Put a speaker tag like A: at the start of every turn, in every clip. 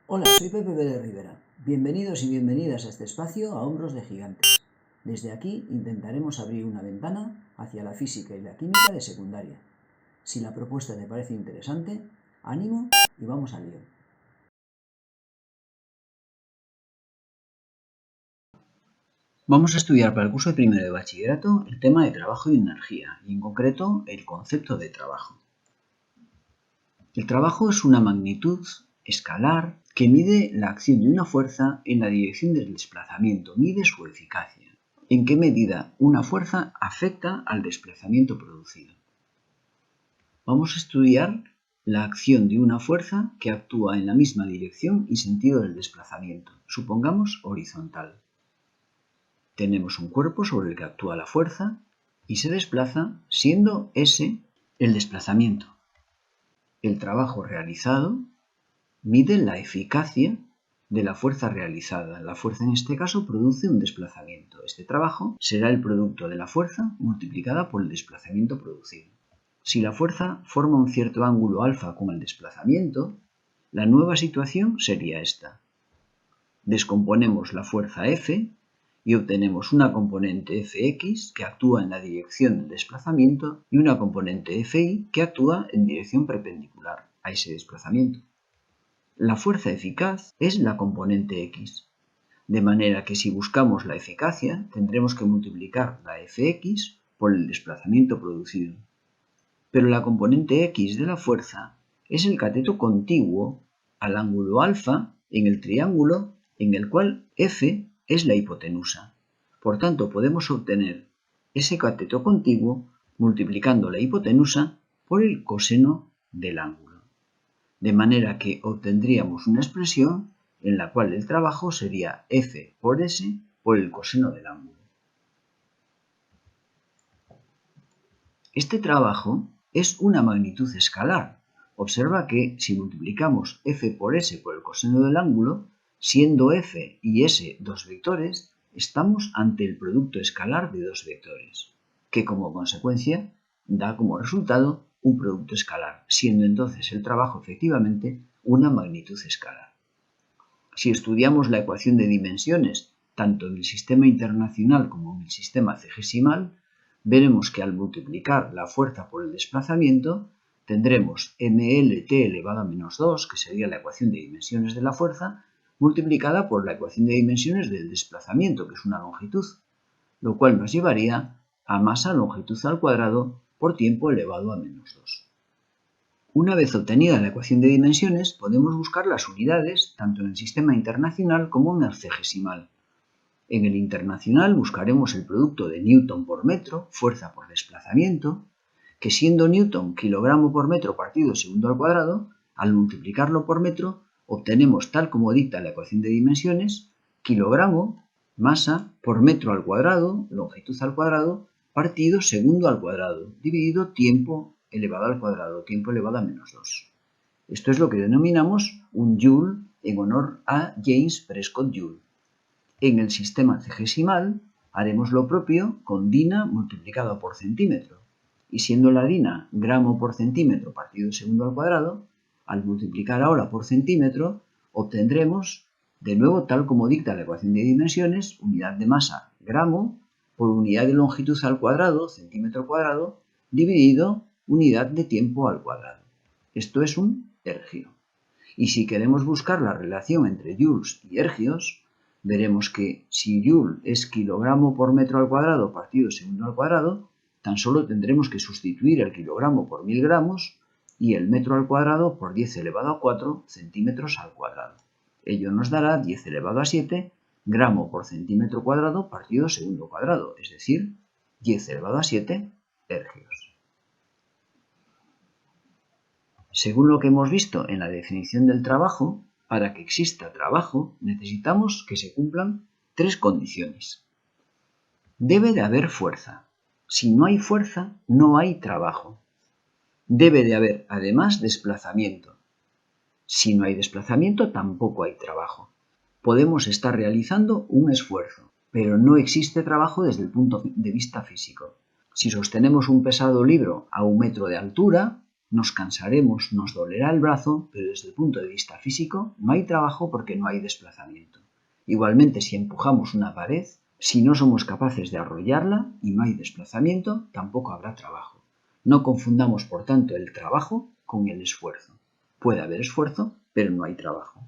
A: Hola, soy Pepe Pérez Rivera. Bienvenidos y bienvenidas a este espacio a Hombros de Gigantes. Desde aquí intentaremos abrir una ventana hacia la física y la química de secundaria. Si la propuesta te parece interesante, ánimo y vamos al lío. Vamos a estudiar para el curso de primero de bachillerato el tema de trabajo y energía, y en concreto el concepto de trabajo. El trabajo es una magnitud escalar que mide la acción de una fuerza en la dirección del desplazamiento, mide su eficacia. ¿En qué medida una fuerza afecta al desplazamiento producido? Vamos a estudiar la acción de una fuerza que actúa en la misma dirección y sentido del desplazamiento, supongamos horizontal. Tenemos un cuerpo sobre el que actúa la fuerza y se desplaza siendo ese el desplazamiento. El trabajo realizado mide la eficacia de la fuerza realizada. La fuerza en este caso produce un desplazamiento. Este trabajo será el producto de la fuerza multiplicada por el desplazamiento producido. Si la fuerza forma un cierto ángulo alfa con el desplazamiento, la nueva situación sería esta. Descomponemos la fuerza F y obtenemos una componente Fx que actúa en la dirección del desplazamiento y una componente Fi que actúa en dirección perpendicular a ese desplazamiento. La fuerza eficaz es la componente X, de manera que si buscamos la eficacia tendremos que multiplicar la Fx por el desplazamiento producido. Pero la componente X de la fuerza es el cateto contiguo al ángulo alfa en el triángulo en el cual F es la hipotenusa. Por tanto, podemos obtener ese cateto contiguo multiplicando la hipotenusa por el coseno del ángulo. De manera que obtendríamos una expresión en la cual el trabajo sería F por S por el coseno del ángulo. Este trabajo es una magnitud escalar. Observa que si multiplicamos F por S por el coseno del ángulo, siendo F y S dos vectores, estamos ante el producto escalar de dos vectores, que como consecuencia da como resultado un producto escalar, siendo entonces el trabajo efectivamente una magnitud escalar. Si estudiamos la ecuación de dimensiones, tanto en el sistema internacional como en el sistema cegesimal, veremos que al multiplicar la fuerza por el desplazamiento, tendremos mLt elevado a menos 2, que sería la ecuación de dimensiones de la fuerza, multiplicada por la ecuación de dimensiones del desplazamiento, que es una longitud, lo cual nos llevaría a masa longitud al cuadrado por tiempo elevado a menos 2. Una vez obtenida la ecuación de dimensiones, podemos buscar las unidades tanto en el sistema internacional como en el cegesimal. En el internacional buscaremos el producto de Newton por metro, fuerza por desplazamiento, que siendo Newton kilogramo por metro partido segundo al cuadrado, al multiplicarlo por metro, obtenemos tal como dicta la ecuación de dimensiones, kilogramo, masa, por metro al cuadrado, longitud al cuadrado, partido segundo al cuadrado, dividido tiempo elevado al cuadrado, tiempo elevado a menos 2. Esto es lo que denominamos un joule en honor a James Prescott Joule. En el sistema cegesimal haremos lo propio con dina multiplicado por centímetro. Y siendo la dina gramo por centímetro partido segundo al cuadrado, al multiplicar ahora por centímetro, obtendremos, de nuevo tal como dicta la ecuación de dimensiones, unidad de masa gramo por unidad de longitud al cuadrado, centímetro cuadrado, dividido unidad de tiempo al cuadrado. Esto es un ergio. Y si queremos buscar la relación entre joules y ergios, veremos que si joule es kilogramo por metro al cuadrado partido segundo al cuadrado, tan solo tendremos que sustituir el kilogramo por 1000 gramos y el metro al cuadrado por 10 elevado a 4 centímetros al cuadrado. Ello nos dará 10 elevado a 7 gramo por centímetro cuadrado partido segundo cuadrado, es decir, 10 elevado a 7 ergios. Según lo que hemos visto en la definición del trabajo, para que exista trabajo necesitamos que se cumplan tres condiciones. Debe de haber fuerza. Si no hay fuerza, no hay trabajo. Debe de haber, además, desplazamiento. Si no hay desplazamiento, tampoco hay trabajo. Podemos estar realizando un esfuerzo, pero no existe trabajo desde el punto de vista físico. Si sostenemos un pesado libro a 1 metro de altura, nos cansaremos, nos dolerá el brazo, pero desde el punto de vista físico no hay trabajo porque no hay desplazamiento. Igualmente, si empujamos una pared, si no somos capaces de arrollarla y no hay desplazamiento, tampoco habrá trabajo. No confundamos, por tanto, el trabajo con el esfuerzo. Puede haber esfuerzo, pero no hay trabajo.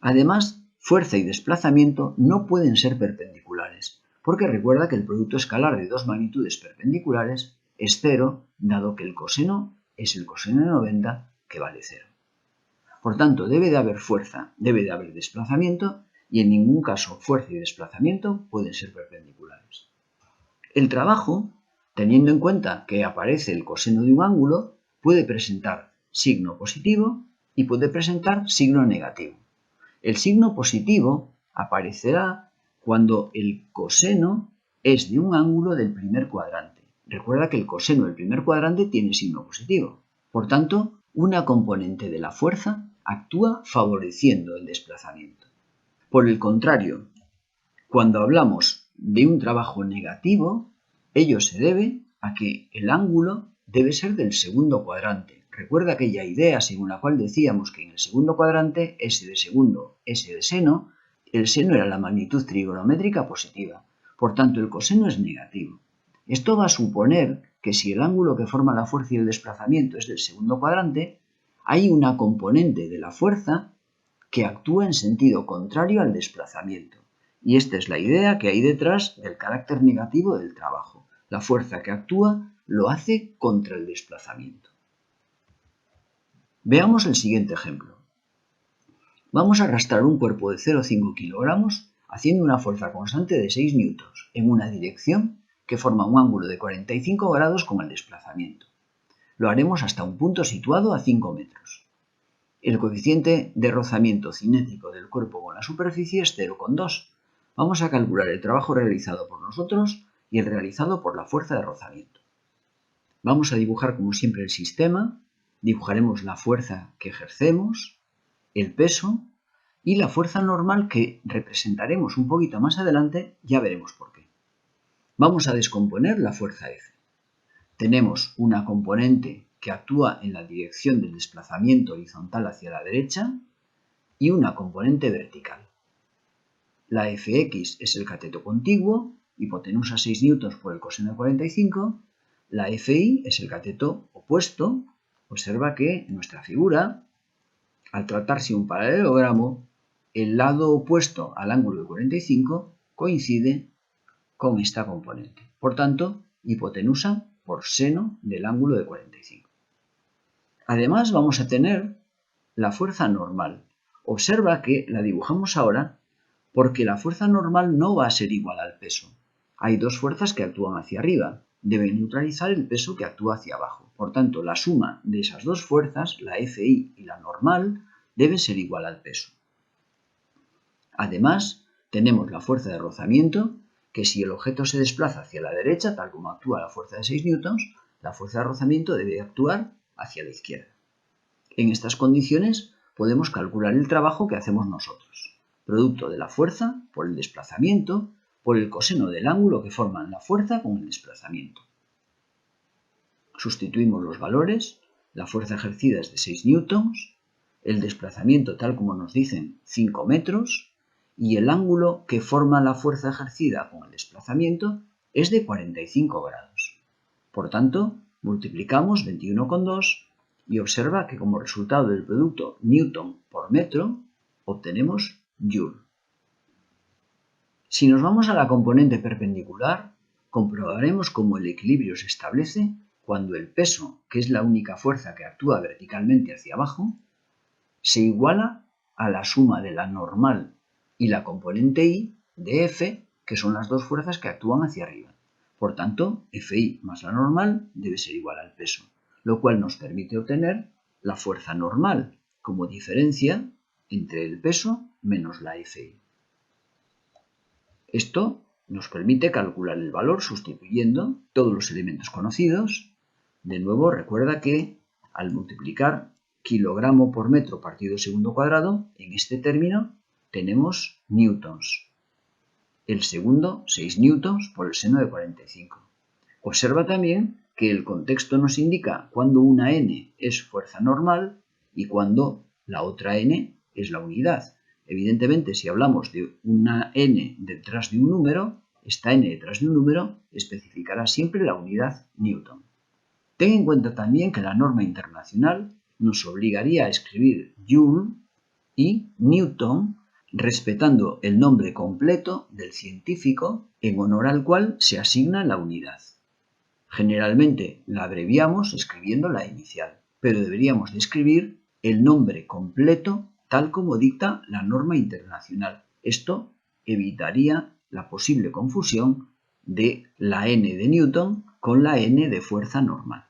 A: Además, fuerza y desplazamiento no pueden ser perpendiculares, porque recuerda que el producto escalar de dos magnitudes perpendiculares es 0, dado que el coseno es el coseno de 90, que vale 0. Por tanto, debe de haber fuerza, debe de haber desplazamiento, y en ningún caso fuerza y desplazamiento pueden ser perpendiculares. El trabajo, teniendo en cuenta que aparece el coseno de un ángulo, puede presentar signo positivo y puede presentar signo negativo. El signo positivo aparecerá cuando el coseno es de un ángulo del primer cuadrante. Recuerda que el coseno del primer cuadrante tiene signo positivo. Por tanto, una componente de la fuerza actúa favoreciendo el desplazamiento. Por el contrario, cuando hablamos de un trabajo negativo, ello se debe a que el ángulo debe ser del segundo cuadrante. Recuerda aquella idea según la cual decíamos que en el segundo cuadrante, S de segundo, S de seno, el seno era la magnitud trigonométrica positiva. Por tanto, el coseno es negativo. Esto va a suponer que si el ángulo que forma la fuerza y el desplazamiento es del segundo cuadrante, hay una componente de la fuerza que actúa en sentido contrario al desplazamiento. Y esta es la idea que hay detrás del carácter negativo del trabajo. La fuerza que actúa lo hace contra el desplazamiento. Veamos el siguiente ejemplo. Vamos a arrastrar un cuerpo de 0,5 kilogramos haciendo una fuerza constante de 6 newtons en una dirección que forma un ángulo de 45 grados con el desplazamiento. Lo haremos hasta un punto situado a 5 metros. El coeficiente de rozamiento cinético del cuerpo con la superficie es 0,2. Vamos a calcular el trabajo realizado por nosotros y el realizado por la fuerza de rozamiento. Vamos a dibujar como siempre el sistema. Dibujaremos la fuerza que ejercemos, el peso y la fuerza normal que representaremos un poquito más adelante, ya veremos por qué. Vamos a descomponer la fuerza F. Tenemos una componente que actúa en la dirección del desplazamiento horizontal hacia la derecha y una componente vertical. La Fx es el cateto contiguo, hipotenusa 6 newtons por el coseno de 45. La Fi es el cateto opuesto. Observa que en nuestra figura, al tratarse un paralelogramo, el lado opuesto al ángulo de 45 coincide con esta componente. Por tanto, hipotenusa por seno del ángulo de 45. Además, vamos a tener la fuerza normal. Observa que la dibujamos ahora porque la fuerza normal no va a ser igual al peso. Hay dos fuerzas que actúan hacia arriba. Deben neutralizar el peso que actúa hacia abajo. Por tanto, la suma de esas dos fuerzas, la Fi y la normal, debe ser igual al peso. Además, tenemos la fuerza de rozamiento, que si el objeto se desplaza hacia la derecha, tal como actúa la fuerza de 6 newtons, la fuerza de rozamiento debe actuar hacia la izquierda. En estas condiciones podemos calcular el trabajo que hacemos nosotros, producto de la fuerza por el desplazamiento, por el coseno del ángulo que forman la fuerza con el desplazamiento. Sustituimos los valores, la fuerza ejercida es de 6 newtons, el desplazamiento tal como nos dicen 5 metros y el ángulo que forma la fuerza ejercida con el desplazamiento es de 45 grados. Por tanto, multiplicamos 21,2 y observa que como resultado del producto newton por metro obtenemos joule. Si nos vamos a la componente perpendicular, comprobaremos cómo el equilibrio se establece cuando el peso, que es la única fuerza que actúa verticalmente hacia abajo, se iguala a la suma de la normal y la componente I de F, que son las dos fuerzas que actúan hacia arriba. Por tanto, Fi más la normal debe ser igual al peso, lo cual nos permite obtener la fuerza normal como diferencia entre el peso menos la Fi. Esto nos permite calcular el valor sustituyendo todos los elementos conocidos. De nuevo, recuerda que al multiplicar kilogramo por metro partido segundo cuadrado, en este término tenemos newtons. El segundo, 6 newtons por el seno de 45. Observa también que el contexto nos indica cuando una n es fuerza normal y cuando la otra n es la unidad. Evidentemente, si hablamos de una n detrás de un número, esta n detrás de un número especificará siempre la unidad Newton. Ten en cuenta también que la norma internacional nos obligaría a escribir Joule y Newton respetando el nombre completo del científico en honor al cual se asigna la unidad. Generalmente la abreviamos escribiendo la inicial, pero deberíamos de escribir el nombre completo tal como dicta la norma internacional. Esto evitaría la posible confusión de la n de Newton con la n de fuerza normal.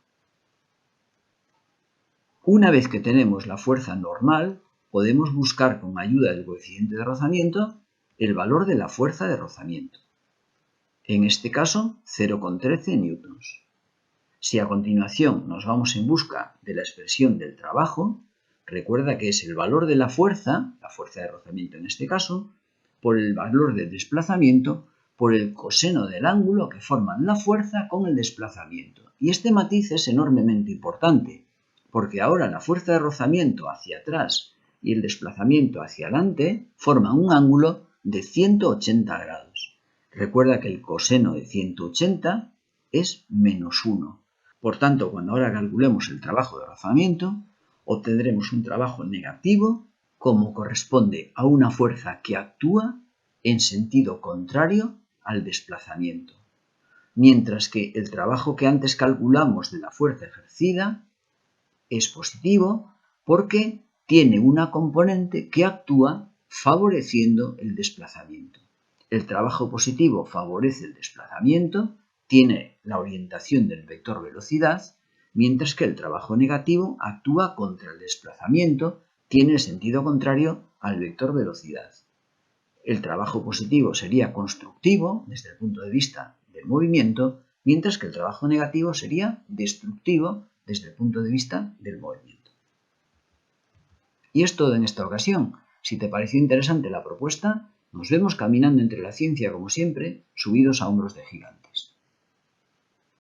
A: Una vez que tenemos la fuerza normal, podemos buscar con ayuda del coeficiente de rozamiento el valor de la fuerza de rozamiento. En este caso, 0,13 newtons. Si a continuación nos vamos en busca de la expresión del trabajo, recuerda que es el valor de la fuerza de rozamiento en este caso, por el valor del desplazamiento, por el coseno del ángulo que forman la fuerza con el desplazamiento. Y este matiz es enormemente importante, porque ahora la fuerza de rozamiento hacia atrás y el desplazamiento hacia adelante forman un ángulo de 180 grados. Recuerda que el coseno de 180 es menos 1. Por tanto, cuando ahora calculemos el trabajo de rozamiento, obtendremos un trabajo negativo como corresponde a una fuerza que actúa en sentido contrario al desplazamiento. Mientras que el trabajo que antes calculamos de la fuerza ejercida es positivo porque tiene una componente que actúa favoreciendo el desplazamiento. El trabajo positivo favorece el desplazamiento, tiene la orientación del vector velocidad, mientras que el trabajo negativo actúa contra el desplazamiento, tiene el sentido contrario al vector velocidad. El trabajo positivo sería constructivo desde el punto de vista del movimiento, mientras que el trabajo negativo sería destructivo desde el punto de vista del movimiento. Y es todo en esta ocasión. Si te pareció interesante la propuesta, nos vemos caminando entre la ciencia como siempre, subidos a hombros de gigantes.